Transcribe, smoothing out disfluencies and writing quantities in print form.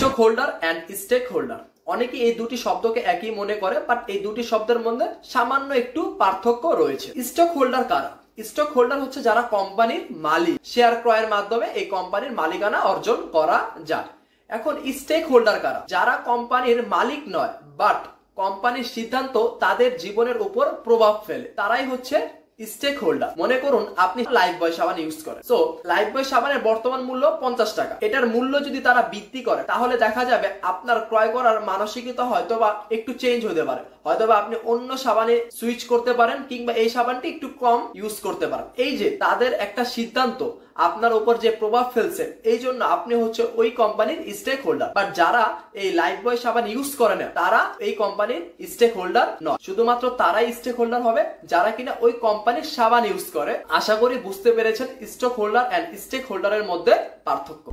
Stock holder and stake holder, অনেকে এই দুটি শব্দকে একই মনে করে, বাট এই দুটি শব্দের মধ্যে সামান্য একটু পার্থক্য রয়েছে। স্টক হোল্ডার কারা? স্টক হোল্ডার হচ্ছে যারা কোম্পানির মালিক, শেয়ার ক্রয়ের মাধ্যমে এই কোম্পানির মালিকানা অর্জন করা যায়। এখন স্টেক হোল্ডার কারা? যারা কোম্পানির মালিক নয়, বাট কোম্পানির সিদ্ধান্ত তাদের জীবনের উপর প্রভাব ফেলে, তারাই হচ্ছে স্টেক হোল্ডার। মনে করুন আপনি লাইফবয় সাবান ইউজ করেন, সো লাইফবয় সাবানের বর্তমান মূল্য 50 টাকা। এটার মূল্য যদি তারা বৃদ্ধি করে তাহলে দেখা যাবে আপনার ক্রয় করার মানসিকতা হয়তোবা একটু চেঞ্জ হতে পারে, হয়তোবা আপনি অন্য সাবানে সুইচ করতে পারেন, কিংবা এই সাবানটি একটু কম ইউজ করতে পারেন। এই যে তাদের একটা সিদ্ধান্ত আপনার উপর যে প্রভাব ফেলছে, এই জন্য আপনি হচ্ছে ওই কোম্পানির স্টেক হোল্ডার। বাট যারা এই লাইফবয় সাবান ইউজ করে না, তারা এই কোম্পানির স্টেক হোল্ডার নয়। শুধুমাত্র তারাই স্টেক হোল্ডার হবে যারা কিনা ওই কোম্পানির সাবান ইউজ করে। আশা করি বুঝতে পেরেছেন স্টক হোল্ডার এন্ড স্টেক হোল্ডারের মধ্যে পার্থক্য।